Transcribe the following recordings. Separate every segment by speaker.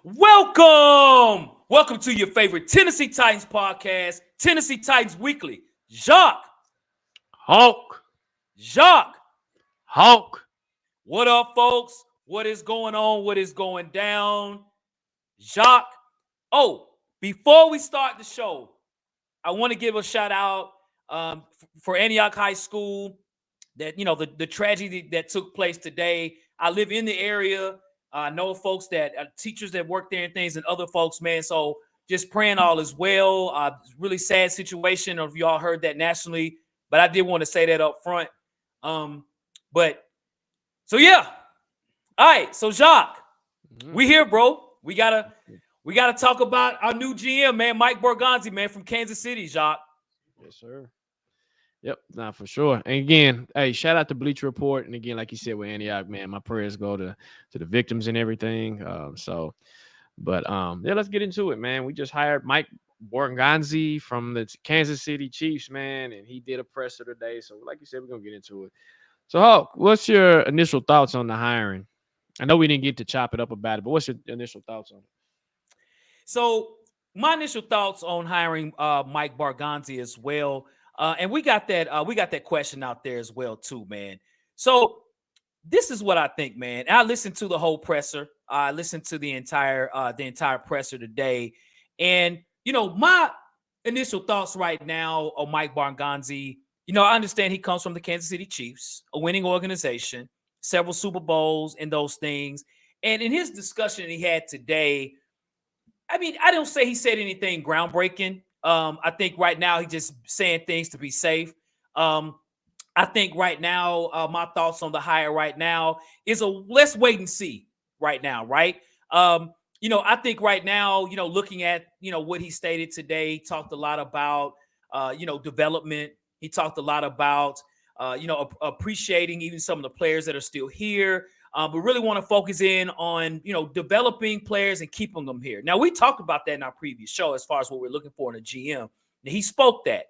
Speaker 1: Welcome to your favorite Tennessee Titans podcast, Tennessee Titans Weekly.
Speaker 2: Hawk,
Speaker 1: Jacques,
Speaker 2: Hawk.
Speaker 1: what up, folks? What is going on? What is going down? Jacques. Oh, before we start the show, I want to give a shout out for Antioch High School. That the tragedy that took place today. I live in the area. I know folks that teachers that work there and things, and other folks, man. So just praying all is well. Really sad situation. Or if y'all heard that nationally, but I did want to say that up front. But so yeah. All right. So Jacques, we here, bro. We gotta talk about our new GM, man, Mike Borgonzi, man, from Kansas City, Jacques.
Speaker 2: Yes, sir. Yep, not for sure. And again, hey, shout out to Bleacher Report. And again, like you said with Antioch, man, my prayers go to the victims and everything. Yeah, let's get into it, man. We just hired Mike Borgonzi from the Kansas City Chiefs, man, and he did a presser today. So, like you said, we're gonna get into it. So, Hawk, what's your initial thoughts on the hiring? I know we didn't get to chop it up about it, but what's your initial thoughts on it?
Speaker 1: So my initial thoughts on hiring Mike Borgonzi as well, and we got that question out there as well too, man. So this is what I think, man. I listened to the whole presser. I listened to the entire presser today, and my initial thoughts right now on Mike Borgonzi. I understand he comes from the Kansas City Chiefs, a winning organization, several Super Bowls, and those things. And in his discussion he had today, I mean, I don't say he said anything groundbreaking. I think right now he's just saying things to be safe. Um, I think right now, my thoughts on the hire right now is a let's wait and see right now, right? I think right now, looking at what he stated today, he talked a lot about development. He talked a lot about appreciating even some of the players that are still here. But really want to focus in on developing players and keeping them here. Now we talked about that in our previous show as far as what we're looking for in a GM. And he spoke that.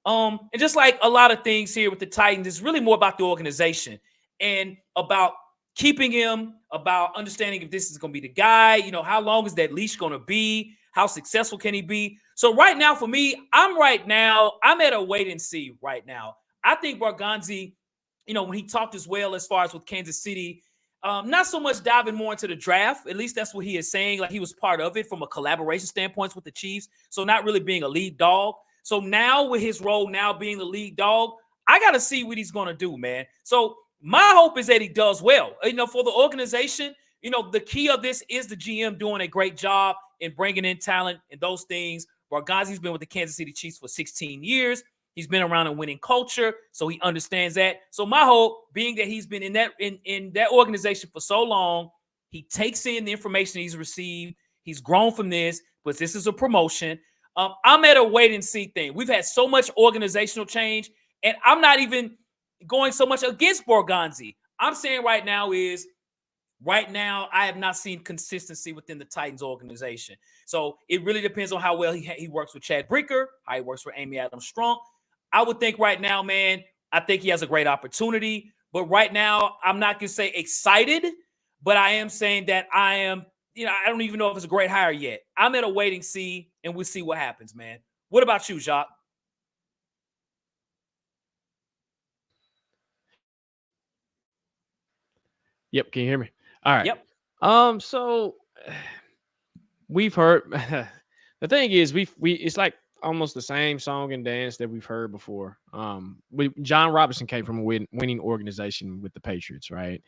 Speaker 1: And just like a lot of things here with the Titans, it's really more about the organization and about keeping him, about understanding if this is going to be the guy, how long is that leash going to be? How successful can he be? So right now for me, I'm at a wait and see right now. I think Borgonzi, when he talked as well as far as with Kansas City, not so much diving more into the draft. At least that's what he is saying. Like he was part of it from a collaboration standpoint with the Chiefs. So not really being a lead dog. So now with his role now being the lead dog, I got to see what he's going to do, man. So my hope is that he does well. For the organization, the key of this is the GM doing a great job in bringing in talent and those things. Borgonzi's been with the Kansas City Chiefs for 16 years. He's been around a winning culture, so he understands that. So my hope, being that he's been in that organization for so long, he takes in the information he's received. He's grown from this, but this is a promotion. I'm at a wait and see thing. We've had so much organizational change, and I'm not even going so much against Borgonzi. I'm saying right now I have not seen consistency within the Titans organization. So it really depends on how well he works with Chad Brinker, how he works for Amy Adams Strunk. I would think right now, man, I think he has a great opportunity. But right now, I'm not going to say excited, but I am saying that I don't even know if it's a great hire yet. I'm at a waiting see, and we'll see what happens, man. What about you, Jacques?
Speaker 2: Yep, can you hear me? All right.
Speaker 1: Yep.
Speaker 2: So we've heard the thing is we it's like almost the same song and dance that we've heard before. John Robinson came from a winning organization with the Patriots, right?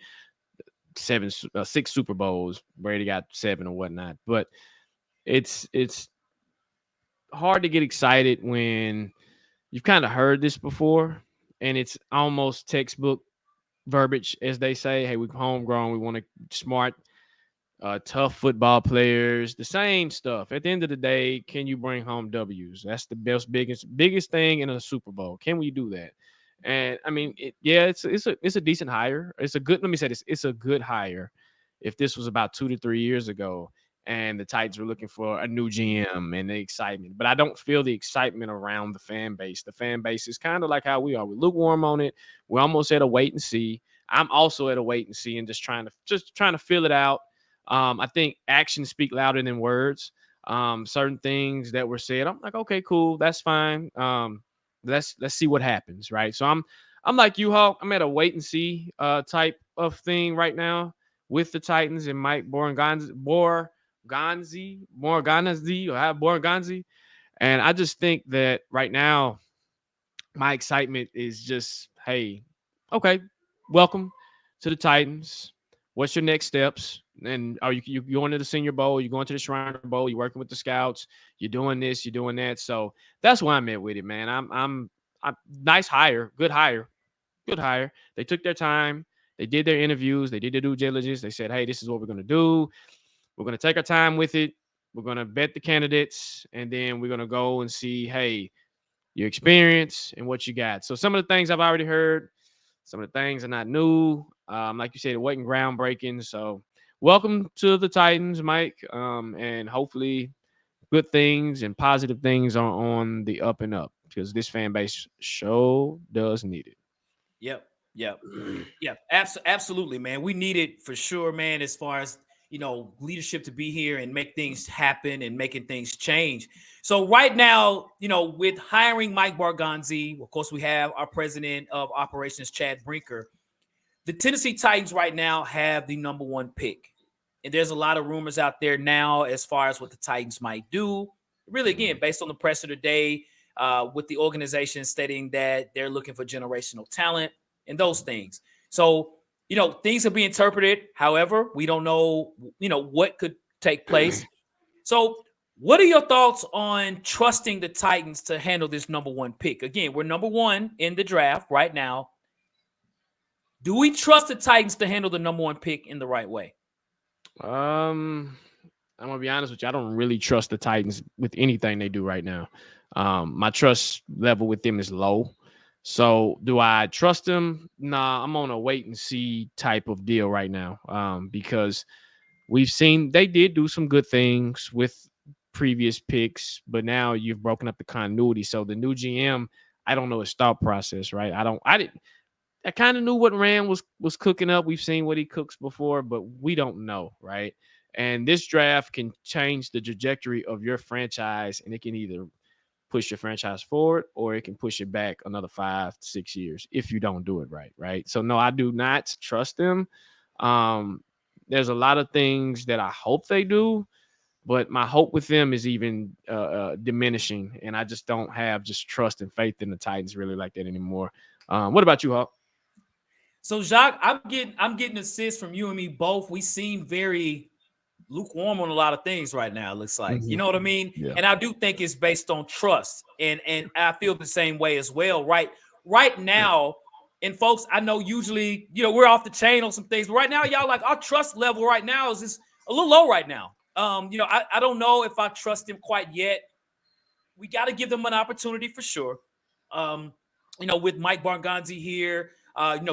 Speaker 2: Six Super Bowls. Brady got 7 or whatnot, but it's hard to get excited when you've kind of heard this before, and it's almost textbook verbiage, as they say. Hey, we're homegrown. We want to smart, tough football players. The same stuff. At the end of the day, can you bring home W's? That's the biggest thing in a Super Bowl. Can we do that? And I mean, it's a decent hire. It's a good. Let me say this. It's a good hire. If this was about 2 to 3 years ago, and the Titans were looking for a new GM and the excitement, but I don't feel the excitement around the fan base. The fan base is kind of like how we are. We're lukewarm on it. We're almost at a wait and see. I'm also at a wait and see and just trying to feel it out. I think actions speak louder than words. Certain things that were said, I'm like, okay, cool, that's fine. Let's see what happens, right? So I'm like you, Hawk. I'm at a wait and see type of thing right now with the Titans and Mike Borgonzi, and I just think that right now my excitement is just, hey, okay, welcome to the Titans. What's your next steps? And are you going to the Senior Bowl? You going to the Shriner Bowl? You working with the scouts? You're doing this. You're doing that. So that's where I'm at with it, man. I'm nice hire, good hire, good hire. They took their time. They did their interviews. They did their due diligence. They said, hey, this is what we're gonna do. We're gonna take our time with it. We're gonna vet the candidates, and then we're gonna go and see, hey, your experience and what you got. So some of the things I've already heard, some of the things are not new. Like you said, it wasn't groundbreaking. So welcome to the Titans, Mike. And hopefully good things and positive things are on the up and up because this fan base show does need
Speaker 1: Yep. Yep. Yeah, absolutely, man. We need it for sure, man, as far as, leadership to be here and make things happen and making things change. So right now, with hiring Mike Borgonzi, of course, we have our president of operations, Chad Brinker. The Tennessee Titans right now have the number one pick. And there's a lot of rumors out there now as far as what the Titans might do. Really, again,
Speaker 2: it.
Speaker 1: based on the press of the day, with the organization stating that they're looking for generational talent and those things. So, things are being interpreted. However, we don't know, what could take place. So, what are your thoughts on trusting the Titans to handle this number one pick? Again, we're number one in the draft right now. Do we trust the Titans to handle the number one pick in the right way?
Speaker 2: Um, I'm gonna be honest with you. I don't really trust the Titans with anything they do right now. My trust level with them is low. So do I trust them? Nah, I'm on a wait and see type of deal right now. Because we've seen they did do some good things with previous picks, but now you've broken up the continuity. So the new GM, I don't know his thought process, right? I didn't I kind of knew what Rand was cooking up. We've seen what he cooks before, but we don't know, right? And this draft can change the trajectory of your franchise, and it can either push your franchise forward or it can push it back another 5 6 years if you don't do it right, right? So no, I do not trust them. Um, there's a lot of things that I hope they do, but my hope with them is even diminishing, and I just don't have just trust and faith in the Titans really like that anymore. What about you, Hawk?
Speaker 1: So Jacques, I'm getting assists from you and me both. We seem very lukewarm on a lot of things right now. It looks like, you
Speaker 2: Mhm.
Speaker 1: know what I mean.
Speaker 2: Yeah.
Speaker 1: And I do think it's based on trust, and I feel the same way as well. Right now, and folks, I know usually we're off the chain on some things, but right now, y'all, like, our trust level right now is just a little low right now. I don't know if I trust him quite yet. We got to give them an opportunity for sure. Um, with Mike Borgonzi here,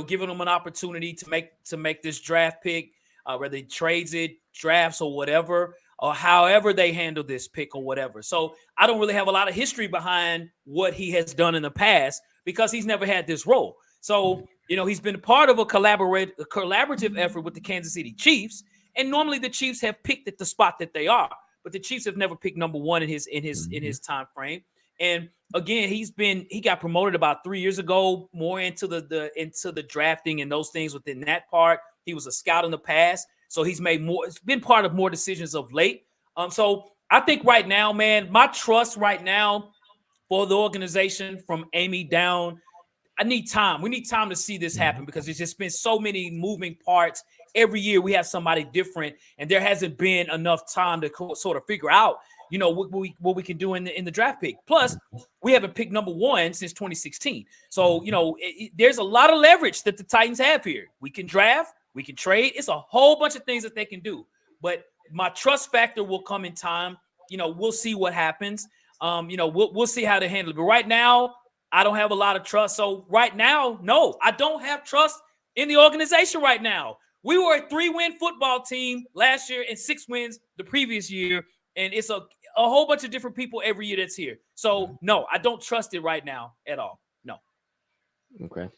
Speaker 1: giving them an opportunity to make this draft pick, whether he trades it, drafts, or whatever, or however they handle this pick or whatever. So I don't really have a lot of history behind what he has done in the past because he's never had this role. So he's been part of a collaborative effort with the Kansas City Chiefs, and normally the Chiefs have picked at the spot that they are, but the Chiefs have never picked number one in his time frame. And again, he got promoted about 3 years ago, more into the drafting and those things within that part. He was a scout in the past, so he's made more. It's been part of more decisions of late. So I think right now, man, my trust right now for the organization from Amy down, I need time. We need time to see this happen because there's just been so many moving parts. Every year we have somebody different, and there hasn't been enough time to sort of figure out, what we can do in the draft pick. Plus, we haven't picked number one since 2016. So, there's a lot of leverage that the Titans have here. We can draft, we can trade. It's a whole bunch of things that they can do. But my trust factor will come in time. We'll see what happens. We'll see how they handle it. But right now, I don't have a lot of trust. So right now, no, I don't have trust in the organization right now. We were a 3-win football team last year and 6 wins the previous year. And it's a whole bunch of different people every year that's here. So no, I don't trust it right now at all. No.
Speaker 2: Okay.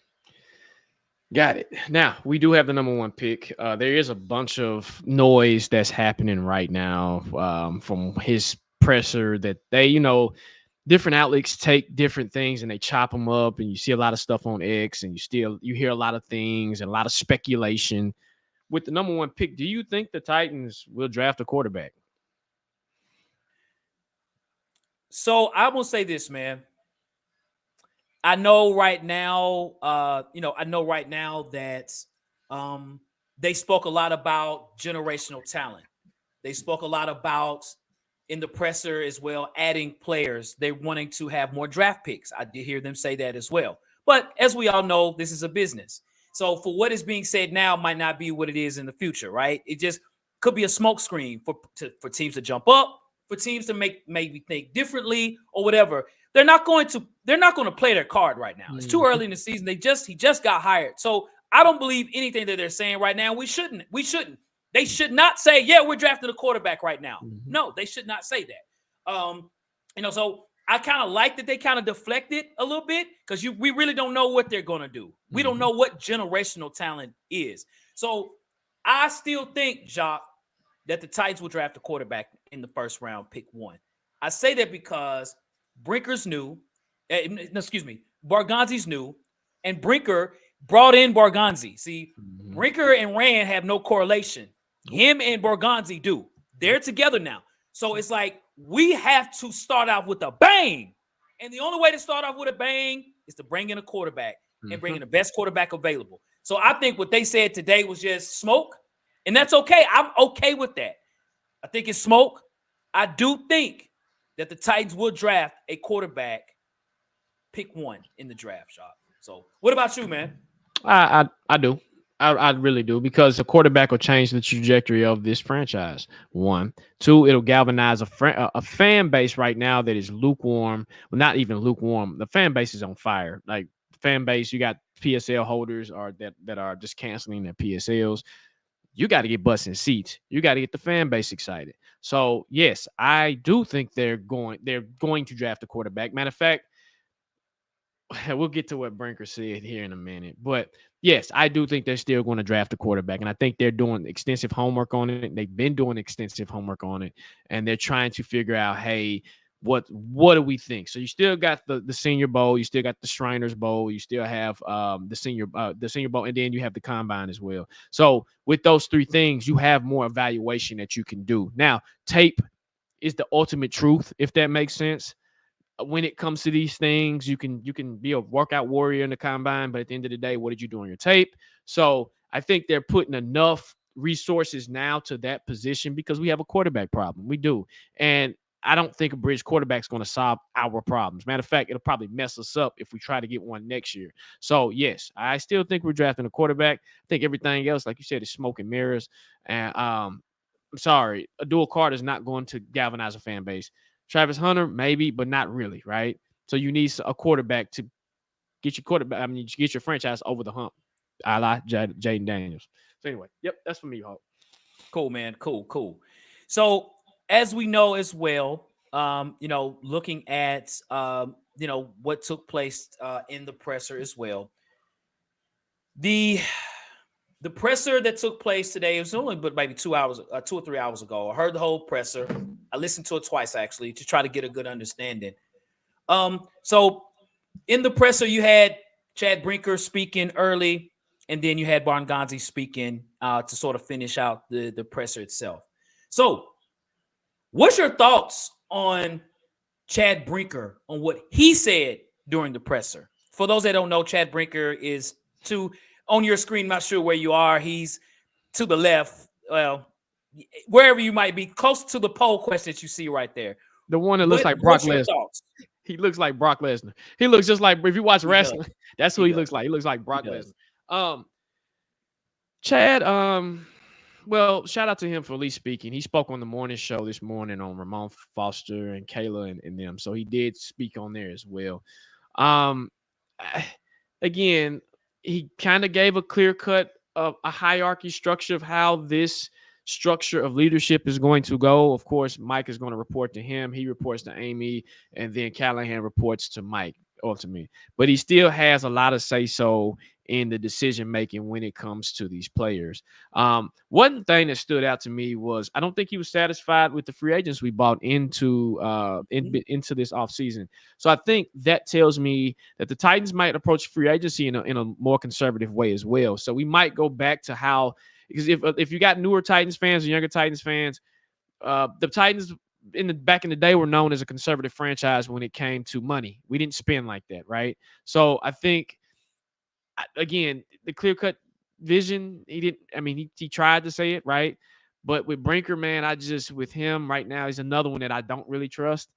Speaker 2: Got it. Now we do have the number one pick. There is a bunch of noise that's happening right now from his presser that they, different outlets take different things and they chop them up, and you see a lot of stuff on X, and you hear a lot of things and a lot of speculation. With the number one pick, do you think the Titans will draft a quarterback?
Speaker 1: So I will say this, man. I know right now, I know right now that um, they spoke a lot about generational talent. They spoke a lot about in the presser as well, adding players. They're wanting to have more draft picks. I did hear them say that as well. But as we all know, this is a business. So for what is being said now might not be what it is in the future, right? It just could be a smokescreen for teams to jump up, for teams to maybe think differently or whatever. They're not going to play their card right now. It's too
Speaker 2: Mhm.
Speaker 1: early in the season. He just got hired. So I don't believe anything that they're saying right now. We shouldn't. They should not say, yeah, we're drafting a quarterback right now.
Speaker 2: Mhm.
Speaker 1: No, they should not say that. So I kind of like that they kind of deflected a little bit because we really don't know what they're gonna do. We don't
Speaker 2: Mhm.
Speaker 1: know what generational talent is. So I still think, Jacques, that the Titans will draft a quarterback in the first round, pick one. I say that because Brinker's new, excuse me, Borgonzi's new, and Brinker brought in Borgonzi. See,
Speaker 2: Mhm.
Speaker 1: Brinker and Rand have no correlation.
Speaker 2: Nope.
Speaker 1: Him and Borgonzi do. They're
Speaker 2: Yep.
Speaker 1: together now. So it's like we have to start out with a bang. And the only way to start off with a bang is to bring in a quarterback and bring
Speaker 2: Mhm.
Speaker 1: in the best quarterback available. So I think what they said today was just smoke, and that's okay. I'm okay with that. I think it's smoke. I do think that the Titans will draft a quarterback, pick one in the draft shop. So, what about you, man?
Speaker 2: I do. I really do because a quarterback will change the trajectory of this franchise. One, two, it'll galvanize a fan base right now that is lukewarm. Well, not even lukewarm. The fan base is on fire. Like the fan base, you got PSL holders are that are just canceling their PSLs. You got to get busting seats. You got to get the fan base excited. So yes, I do think they're going to draft a quarterback. Matter of fact, we'll get to what Brinker said here in a minute. But yes, I do think they're still going to draft a quarterback. And I think they're doing extensive homework on it. They've been doing extensive homework on it. And they're trying to figure out, hey, what do we think? So you still got the Senior Bowl, you still got the Shriners Bowl, you still have the Senior Bowl, and then you have the Combine as well. So with those three things, you have more evaluation that you can do. Now, tape is the ultimate truth, if that makes sense. When it comes to these things, you can be a workout warrior in the combine, but at the end of the day, what did you do on your tape? So I think they're putting enough resources now to that position because we have a quarterback problem. We do. And I don't think a bridge quarterback is going to solve our problems. Matter of fact, it'll probably mess us up if we try to get one next year. So yes, I still think we're drafting a quarterback. I think everything else, like you said, is smoke and mirrors. And I'm sorry, a dual card is not going to galvanize a fan base. Travis Hunter, maybe, but not really, right? So you need a quarterback to get your quarterback. I mean, get your franchise over the hump, a la Jaden Daniels. So anyway, yep, that's for me, Hulk.
Speaker 1: Cool, man. Cool, cool. So, as we know as well, looking at what took place in the presser as well. The the presser that took place today, it was only but maybe 2 hours, 2 or 3 hours ago. I heard the whole presser. I listened to it twice actually to try to get a good understanding. So in the presser, you had Chad Brinker speaking early, and then you had Borgonzi speaking to sort of finish out the presser itself. So, what's your thoughts on Chad Brinker on what he said during the presser? For those that don't know, Chad Brinker is to on your screen. Not sure where you are. He's to the left. Well, wherever you might be, close to the poll question that you see right there.
Speaker 2: The one that looks
Speaker 1: What
Speaker 2: like Brock
Speaker 1: what's your
Speaker 2: Lesnar.
Speaker 1: thoughts?
Speaker 2: He looks like Brock Lesnar. He looks just like if you watch
Speaker 1: He does.
Speaker 2: wrestling, that's who
Speaker 1: He
Speaker 2: he
Speaker 1: does.
Speaker 2: looks like. He looks like
Speaker 1: He
Speaker 2: Brock Lesnar.
Speaker 1: does.
Speaker 2: Um, Chad, well, shout out to him for at least speaking. He spoke on the morning show this morning on Ramon Foster and Kayla and them. So he did speak on there as well. Um, again, he kind of gave a clear cut of a hierarchy structure of how this structure of leadership is going to go. Of course, Mike is going to report to him. He reports to Amy, and then Callahan reports to Mike. ultimately, but he still has a lot of say so in the decision making when it comes to these players. One thing that stood out to me was I don't think he was satisfied with the free agents we bought into this offseason. So I think that tells me that the Titans might approach free agency in a more conservative way as well. So we might go back to how, because if you got newer Titans fans or younger Titans fans, the Titans back in the day were known as a conservative franchise when it came to money. We didn't spend like that, right? So I think again, the clear cut vision, he didn't. I mean, he tried to say it right, but with Brinker, man, I just with him right now, he's another one that I don't really trust.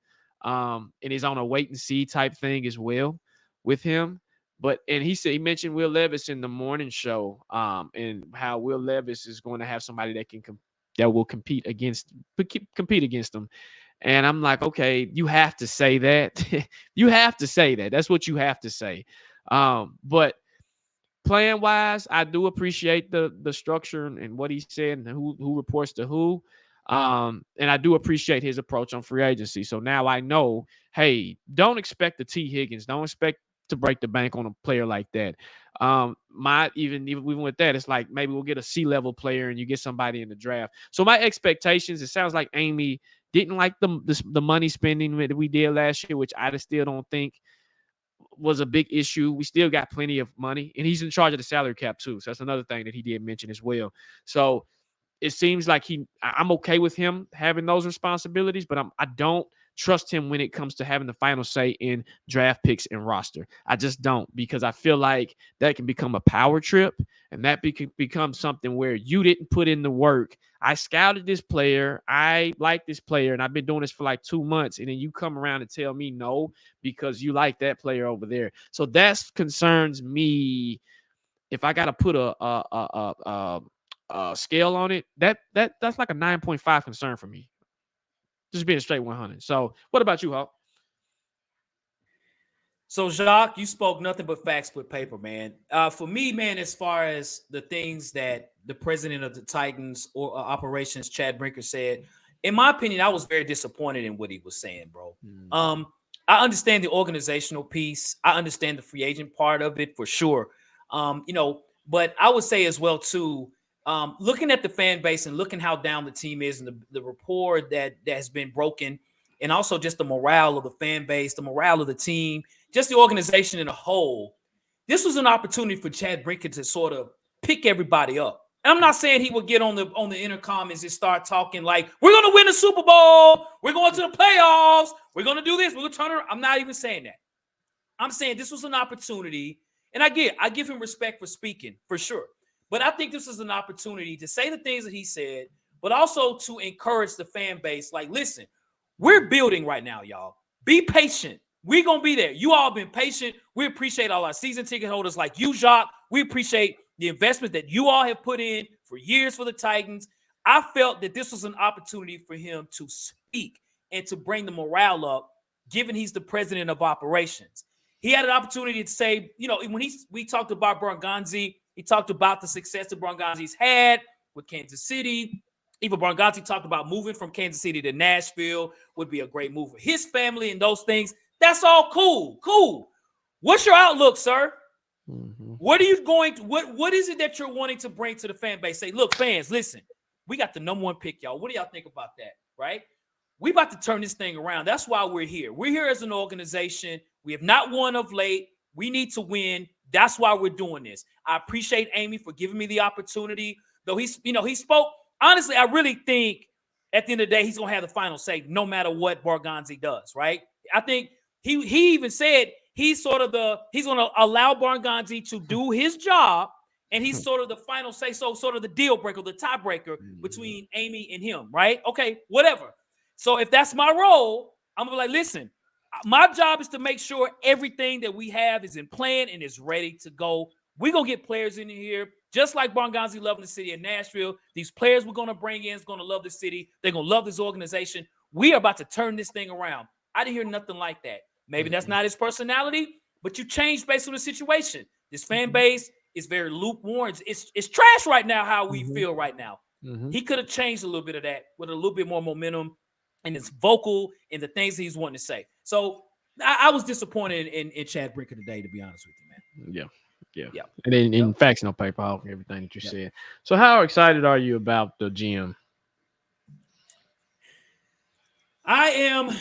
Speaker 2: And he's on a wait and see type thing as well with him. But and he mentioned Will Levis in the morning show, and how Will Levis is going to have somebody that will compete against him. And I'm like, okay, you have to say that. You have to say that. That's what you have to say. But playing wise, I do appreciate the structure and what he said and who reports to who. And I do appreciate his approach on free agency. So now I know, hey, don't expect the T. Higgins. Don't expect to break the bank on a player like that. My even with that, it's like maybe we'll get a C-level player and you get somebody in the draft. So my expectations, it sounds like Amy didn't like the money spending that we did last year, which I just still don't think was a big issue. We still got plenty of money, and he's in charge of the salary cap too. So that's another thing that he did mention as well. So it seems like I'm okay with him having those responsibilities, but I don't trust him when it comes to having the final say in draft picks and roster. I just don't, because I feel like that can become a power trip, and that can become something where you didn't put in the work. I scouted this player, I like this player, and I've been doing this for like 2 months, and then you come around and tell me no because you like that player over there. So that concerns me. If I got to put a scale on it, that's like a 9.5 concern for me. Just being straight 100. So, what about you, Hawk?
Speaker 1: So, Jacques, you spoke nothing but facts with paper, man. For me, man, as far as the things that the president of the Titans or operations, Chad Brinker, said, in my opinion, I was very disappointed in what he was saying, bro. Um, I understand the organizational piece. I understand the free agent part of it for sure. But I would say as well too, looking at the fan base and looking how down the team is and the rapport that has been broken, and also just the morale of the fan base, the morale of the team, just the organization in a whole. This was an opportunity for Chad Brinken to sort of pick everybody up. And I'm not saying he would get on the intercom and just start talking like, we're going to win the Super Bowl. We're going to the playoffs. We're going to do this. We're going to turn around. I'm not even saying that. I'm saying this was an opportunity. And I give him respect for speaking, for sure. But I think this is an opportunity to say the things that he said, but also to encourage the fan base. Like, listen, we're building right now, y'all. Be patient. We're going to be there. You all been patient. We appreciate all our season ticket holders like you, Jacques. We appreciate the investment that you all have put in for years for the Titans. I felt that this was an opportunity for him to speak and to bring the morale up, given he's the president of operations. He had an opportunity to say, when we talked about Borgonzi, he talked about the success that Borgonzi's had with Kansas City. Even Borgonzi talked about moving from Kansas City to Nashville would be a great move for his family and those things. That's all cool. Cool. What's your outlook, sir? Mm-hmm. What is it that you're wanting to bring to the fan base? Say, look, fans, listen, we got the number one pick, y'all. What do y'all think about that? Right? We about to turn this thing around. That's why we're here. We're here as an organization. We have not won of late. We need to win. That's why we're doing this. I appreciate Amy for giving me the opportunity. Though he spoke. Honestly, I really think at the end of the day, he's going to have the final say no matter what Borgonzi does, right? I think he even said he's going to allow Borgonzi to do his job, and he's sort of the final say, so sort of the deal breaker, the tiebreaker between Amy and him, right? Okay, whatever. So if that's my role, I'm going to be like, listen, my job is to make sure everything that we have is in plan and is ready to go. We're going to get players in here, just like Borgonzi loving the city of Nashville. These players we're going to bring in is going to love the city. They're going to love this organization. We are about to turn this thing around. I didn't hear nothing like that. Maybe that's not his personality, but you change based on the situation. This fan base is very lukewarm. It's trash right now how we feel right now. He could have changed a little bit of that with a little bit more momentum and his vocal and the things that he's wanting to say. So I was disappointed in Chad Brinker today, to be honest with you, man.
Speaker 2: Yeah, yeah.
Speaker 1: Yep.
Speaker 2: And then
Speaker 1: Yep.
Speaker 2: in facts, no paper, off everything that you
Speaker 1: Yep.
Speaker 2: said. So, how excited are you about the GM?
Speaker 1: I am.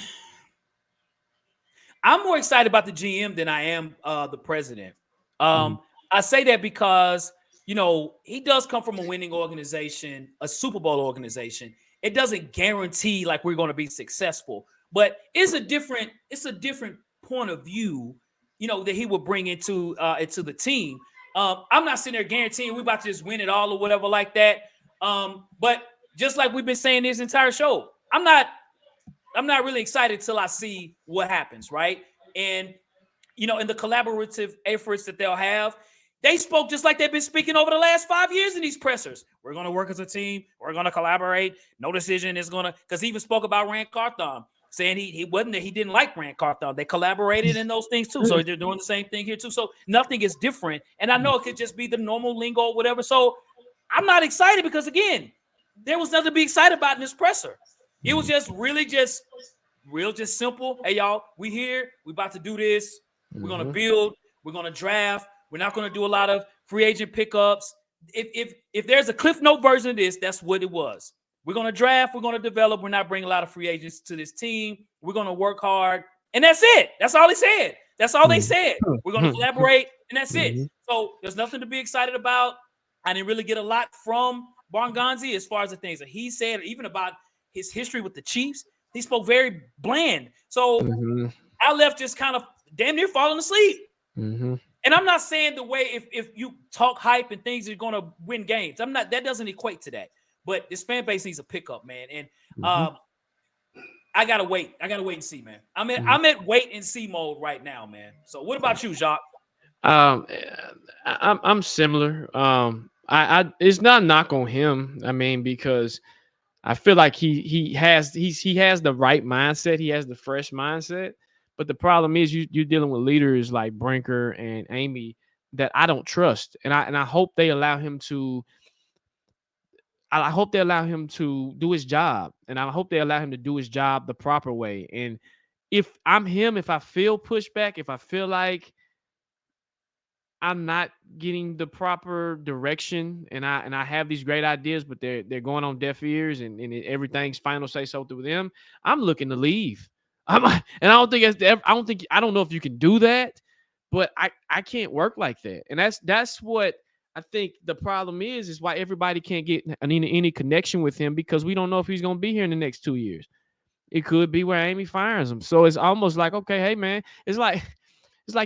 Speaker 1: I'm more excited about the GM than I am the president.
Speaker 2: Mhm.
Speaker 1: I say that because he does come from a winning organization, a Super Bowl organization. It doesn't guarantee like we're going to be successful, but it's a different point of view, that he will bring into the team. I'm not sitting there guaranteeing we're about to just win it all or whatever like that. But just like we've been saying this entire show, I'm not really excited till I see what happens, right? And in the collaborative efforts that they'll have, they spoke just like they've been speaking over the last 5 years in these pressers. We're going to work as a team. We're going to collaborate. No decision is going to, because he even spoke about Rand Carthon, saying he didn't like Rand Carthon. They collaborated in those things too. So they're doing the same thing here too. So nothing is different. And I know it could just be the normal lingo or whatever. So I'm not excited because again, there was nothing to be excited about in this presser. It was just really just real, just simple. Hey, y'all, we here. We about to do this. We're gonna
Speaker 2: Mhm.
Speaker 1: build. We're gonna draft. We're not gonna do a lot of free agent pickups. If there's a Cliff Note version of this, that's what it was. We're gonna draft. We're gonna develop. We're not bringing a lot of free agents to this team. We're gonna work hard, and that's it. That's all he said. That's all they
Speaker 2: Mhm.
Speaker 1: said. We're gonna collaborate, and that's it.
Speaker 2: Mhm.
Speaker 1: So there's nothing to be excited about. I didn't really get a lot from Borgonzi as far as the things that he said, even about his history with the Chiefs. He spoke very bland. So
Speaker 2: Mhm.
Speaker 1: I left just kind of damn near falling asleep.
Speaker 2: Mhm.
Speaker 1: And I'm not saying the way if you talk hype and things are going to win games. I'm not. That doesn't equate to that. But this fan base needs a pickup, man. And
Speaker 2: Mhm.
Speaker 1: um, I gotta wait. I gotta wait and see, man. I'm at
Speaker 2: Mhm.
Speaker 1: I'm at wait and see mode right now, man. So what about you, Jacques?
Speaker 2: Eh, I'm similar. I it's not a knock on him. I mean, because I feel like he has the right mindset. He has the fresh mindset. But the problem is you're dealing with leaders like Brinker and Amy that I don't trust, and I hope they allow him to. I hope they allow him to do his job, and I hope they allow him to do his job the proper way. And if I'm him, if I feel pushback, if I feel like I'm not getting the proper direction, and I have these great ideas, but they're going on deaf ears, and everything's final say so through them. I'm looking to leave. And I don't think I don't know if you can do that, but I can't work like that, and that's what I think the problem is why everybody can't get any connection with him because we don't know if he's going to be here in the next 2 years. It could be where Amy fires him, so it's almost like okay, hey man, it's like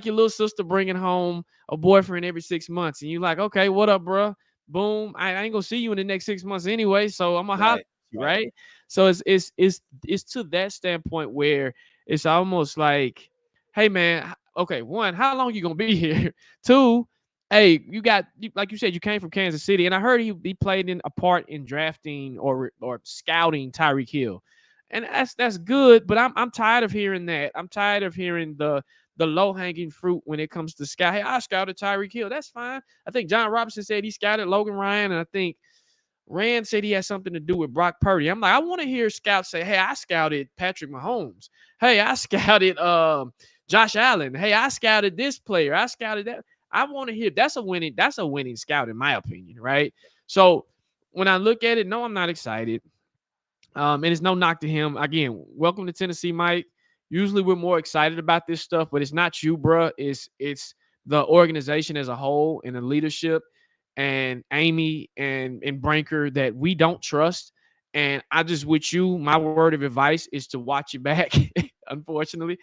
Speaker 2: your little sister bringing home a boyfriend every 6 months, and you're like, okay, what up, bro? Boom, I ain't gonna see you in the next 6 months anyway, so I'm gonna holler
Speaker 1: Right,
Speaker 2: at you,
Speaker 1: right,
Speaker 2: right? So it's to that standpoint where it's almost like, hey man, okay, one, how long you gonna be here? Two, hey, like you said, you came from Kansas City, and I heard he played in a part in drafting or scouting Tyreek Hill. And that's good, but I'm tired of hearing that. I'm tired of hearing the low hanging fruit when it comes to scout. Hey, I scouted Tyreek Hill. That's fine. I think John Robinson said he scouted Logan Ryan, and I think Rand said he had something to do with Brock Purdy. I'm like, I want to hear scouts say, "Hey, I scouted Patrick Mahomes. Hey, I scouted Josh Allen. Hey, I scouted this player. I scouted that." I want to hear that's a winning. That's a winning scout in my opinion, right? So when I look at it, no, I'm not excited. And it's no knock to him. Again, welcome to Tennessee, Mike. Usually we're more excited about this stuff, but it's not you, bruh. It's the organization as a whole and the leadership and Amy and Brinker that we don't trust. And I just with you, my word of advice is to watch it back, unfortunately,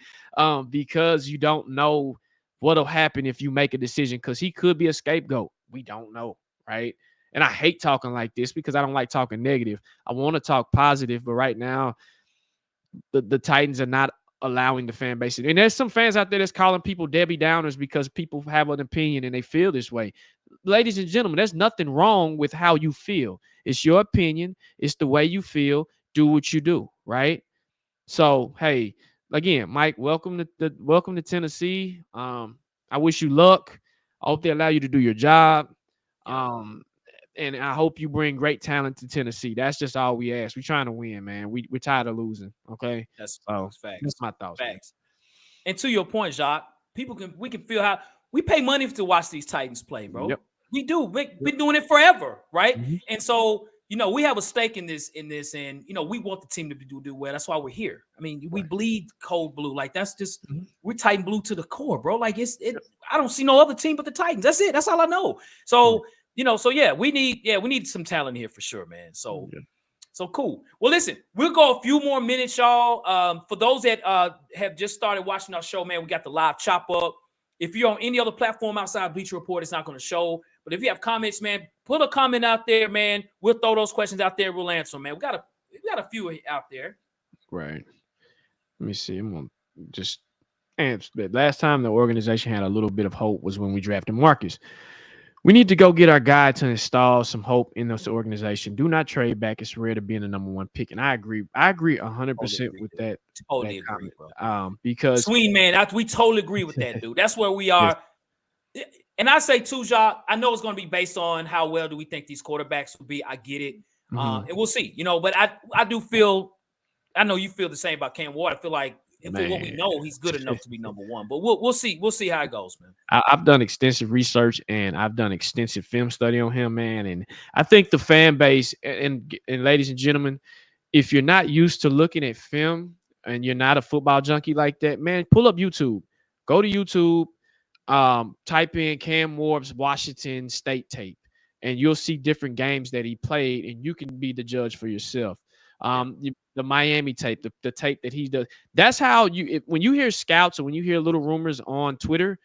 Speaker 2: because you don't know what'll happen if you make a decision because he could be a scapegoat. We don't know, right? And I hate talking like this because I don't like talking negative. I want to talk positive, but right now the Titans are not allowing the fan base. And there's some fans out there that's calling people Debbie Downers because people have an opinion and they feel this way. Ladies and gentlemen, there's nothing wrong with how you feel. It's your opinion. It's the way you feel. Do what you do, right? So, hey, again, Mike, welcome to Tennessee. I wish you luck. I hope they allow you to do your job.
Speaker 1: yep.
Speaker 2: Um, and I hope you bring great talent to Tennessee. That's just all we ask. We're trying to win, man. We're tired of losing. Okay,
Speaker 1: That's
Speaker 2: so
Speaker 1: that's
Speaker 2: that's
Speaker 1: facts.
Speaker 2: my thoughts, man.
Speaker 1: Facts. And to your point, Jacques, we can feel how we pay money to watch these Titans play,
Speaker 2: Yep.
Speaker 1: bro. We do. We've
Speaker 2: Yep.
Speaker 1: been doing it forever, right?
Speaker 2: Mhm.
Speaker 1: And so, we have a stake in this, and we want the team to do well. That's why we're here. I mean, we
Speaker 2: Right.
Speaker 1: bleed cold blue. Like that's just
Speaker 2: Mhm.
Speaker 1: we're Titan blue to the core, bro. Like
Speaker 2: Yep.
Speaker 1: I don't see no other team but the Titans. That's it. That's all I know.
Speaker 2: Right.
Speaker 1: So, so yeah, we need some talent here for sure, man.
Speaker 2: Yeah.
Speaker 1: So cool. Well, listen, we'll go a few more minutes, y'all. For those that have just started watching our show, man, we got the live chop up. If you're on any other platform outside Bleacher Report, it's not going to show. But if you have comments, man, put a comment out there, man. We'll throw those questions out there. We'll answer them, man. We got a few out there.
Speaker 2: Right. Let me see. I'm gonna just answer that. Last time the organization had a little bit of hope was when we drafted Marcus. We need to go get our guy to install some hope in this organization. Do not trade back. It's rare to be in the number one pick, and I agree. I agree
Speaker 1: Totally
Speaker 2: 100%
Speaker 1: agree,
Speaker 2: with
Speaker 1: dude.
Speaker 2: that
Speaker 1: Totally agree,
Speaker 2: comment.
Speaker 1: bro.
Speaker 2: Because
Speaker 1: Sween, man, we totally agree with that, dude. That's where we
Speaker 2: yes,
Speaker 1: are. And I say too, Jacques, I know it's going to be based on how well do we think these quarterbacks will be. I get it.
Speaker 2: mhm,
Speaker 1: And we'll see, but I do feel, I know you feel the same about Cam Ward. I feel like for what we
Speaker 2: man.
Speaker 1: know, he's good enough to be number one. But we'll see. We'll see how it goes, man.
Speaker 2: I've done extensive research and I've done extensive film study on him, man. And I think the fan base and ladies and gentlemen, if you're not used to looking at film and you're not a football junkie like that, man, pull up YouTube. Go to YouTube, type in Cam Ward's Washington State tape, and you'll see different games that he played, and you can be the judge for yourself.
Speaker 1: Yeah.
Speaker 2: The Miami tape, the tape that he does. That's how when you hear scouts or when you hear little rumors on Twitter,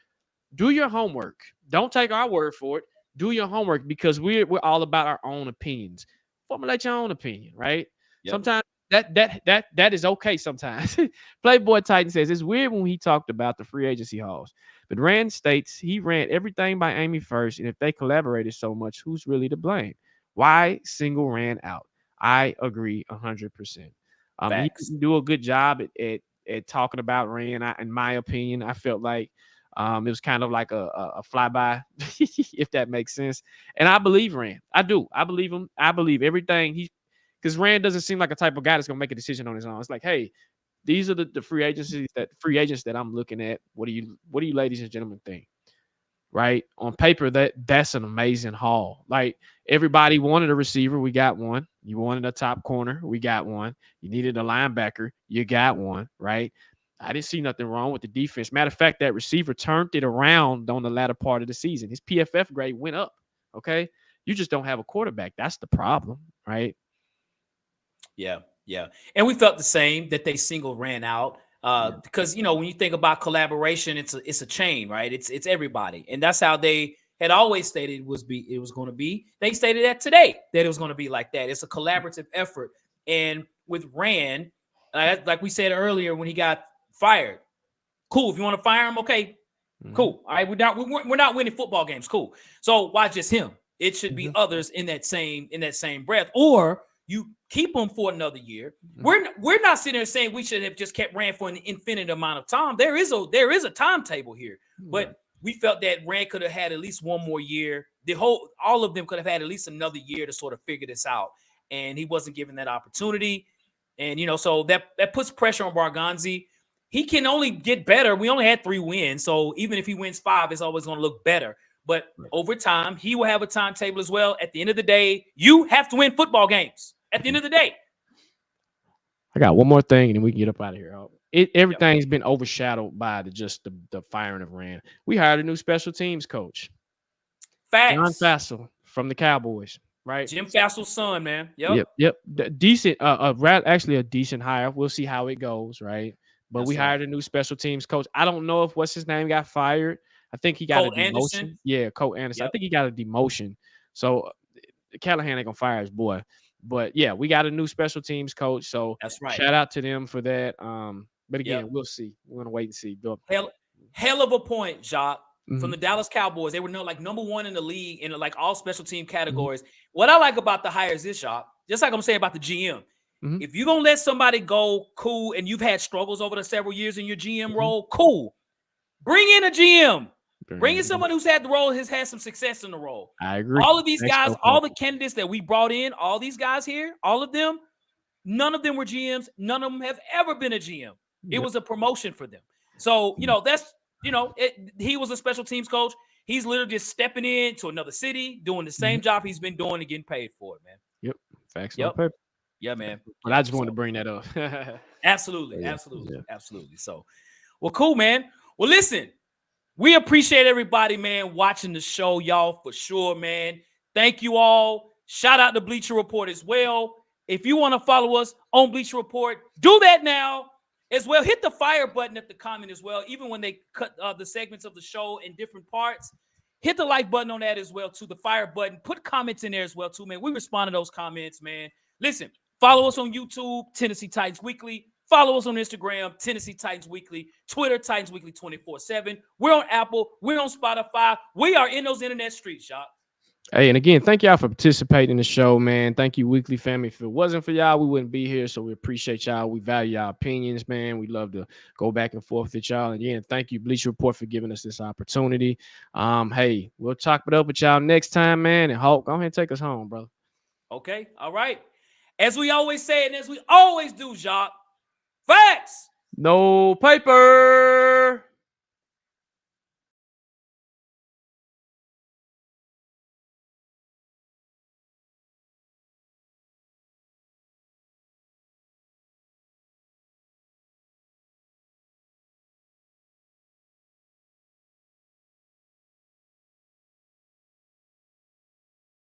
Speaker 2: do your homework. Don't take our word for it. Do your homework because we're all about our own opinions. Formulate your own opinion, right?
Speaker 1: Yep.
Speaker 2: Sometimes that is okay. Sometimes Playboy Titan says it's weird when he talked about the free agency halls, but Rand states he ran everything by Amy first, and if they collaborated so much, who's really to blame? Why single ran out? I agree 100%. He
Speaker 1: Facts.
Speaker 2: didn't do a good job at talking about Rand. In my opinion, I felt like it was kind of like a flyby, if that makes sense. And I believe Rand. I do. I believe him. I believe everything because Rand doesn't seem like a type of guy that's gonna make a decision on his own. It's like, hey, these are the free agents that I'm looking at. What do you ladies and gentlemen think? Right? On paper, that's an amazing haul. Like everybody wanted a receiver, we got one. You wanted a top corner, we got one. You needed a linebacker, you got one, right? I didn't see nothing wrong with the defense. Matter of fact, that receiver turned it around on the latter part of the season. His PFF grade went up. Okay. You just don't have a quarterback. That's the problem, right?
Speaker 1: Yeah. Yeah. And we felt the same that they single ran out.
Speaker 2: Yeah.
Speaker 1: Because when you think about collaboration, it's a chain, right? It's everybody, and that's how they had always stated it was going to be. They stated that today that it was going to be like that. It's a collaborative effort, and with Rand, like we said earlier, when he got fired, cool. If you want to fire him, okay,
Speaker 2: Mm-hmm.
Speaker 1: cool. All right, we're not winning football games. Cool. So why just him? It should be
Speaker 2: Mm-hmm.
Speaker 1: others in that same breath, or you keep them for another year.
Speaker 2: Mm-hmm.
Speaker 1: We're not sitting there saying we should have just kept Rand for an infinite amount of time. There is a timetable here,
Speaker 2: Right.
Speaker 1: but we felt that Rand could have had at least one more year. All of them could have had at least another year to sort of figure this out, and he wasn't given that opportunity. And so that puts pressure on Borgonzi. He can only get better. We only had 3 wins, so even if he wins 5, it's always going to look better. But
Speaker 2: Right.
Speaker 1: over time, he will have a timetable as well. At the end of the day, you have to win football games. At the end of the day.
Speaker 2: I got one more thing, and then we can get up out of here.
Speaker 1: Yep.
Speaker 2: Everything's been overshadowed by the firing of Rand. We hired a new special teams coach, John
Speaker 1: Facts.
Speaker 2: Fassel from the Cowboys, right?
Speaker 1: Jim Fassel's son, man. Yep.
Speaker 2: Yep. Decent, actually a decent hire. We'll see how it goes, right? But we
Speaker 1: That's right.
Speaker 2: hired a new special teams coach. I don't know if what's his name got fired. I think he got a
Speaker 1: Colt Anderson.
Speaker 2: demotion. Yeah, Colt Anderson. I
Speaker 1: Yep.
Speaker 2: think he got a demotion. So Callahan ain't gonna fire his boy. But yeah, we got a new special teams coach. So
Speaker 1: That's right.
Speaker 2: shout out to them for that. But again,
Speaker 1: Yep.
Speaker 2: we'll see. We're gonna wait and see.
Speaker 1: Hell of a point, Jacques. From
Speaker 2: Mhm,
Speaker 1: the Dallas Cowboys, they were like number 1 in the league in like all special team
Speaker 2: mhm,
Speaker 1: categories. What I like about the hires is, Jacques, just like I'm saying about the GM.
Speaker 2: mhm,
Speaker 1: If you're gonna let somebody go, cool, and you've had struggles over the several years in your GM
Speaker 2: mhm.
Speaker 1: role, cool. Bring in a GM. Bring in
Speaker 2: Mhm.
Speaker 1: someone who's had the role, has had some success in the role.
Speaker 2: I agree.
Speaker 1: All of these
Speaker 2: Makes
Speaker 1: guys,
Speaker 2: no
Speaker 1: all
Speaker 2: sense.
Speaker 1: the candidates that we brought in, all these guys here, all of them, none of them were GMs. None of them have ever been a GM. It
Speaker 2: Yep.
Speaker 1: was a promotion for them. So, he was a special teams coach. He's literally just stepping in to another city, doing the same job he's been doing and getting paid for it, man.
Speaker 2: Yep. Facts on
Speaker 1: Yep.
Speaker 2: paper.
Speaker 1: Yeah, man.
Speaker 2: But
Speaker 1: Yep.
Speaker 2: I just wanted
Speaker 1: So
Speaker 2: to bring that up.
Speaker 1: absolutely,
Speaker 2: Yeah.
Speaker 1: absolutely, absolutely. So, well, cool, man. Well, listen, we appreciate everybody, man, watching the show, y'all, for sure, man. Thank you all. Shout out to Bleacher Report as well. If you want to follow us on Bleacher Report, do that now as well. Hit the fire button at the comment as well. Even when they cut the segments of the show in different parts, hit the like button on that as well, too. The fire button. Put comments in there as well, too, man. We respond to those comments, man. Listen, follow us on YouTube, Tennessee Titans Weekly. Follow us on Instagram, Tennessee Titans Weekly, Twitter, Titans Weekly 24/7. We're on Apple. We're on Spotify. We are in those internet streets, y'all.
Speaker 2: Hey, and again, thank y'all for participating in the show, man. Thank you, Weekly family. If it wasn't for y'all, we wouldn't be here. So we appreciate y'all. We value y'all opinions, man. We love to go back and forth with y'all. And again, thank you, Bleacher Report, for giving us this opportunity. Hey, we'll talk it up with y'all next time, man. And Hulk, go ahead and take us home, brother.
Speaker 1: Okay, all right. As we always say and as we always do, Jacques, facts.
Speaker 2: No paper.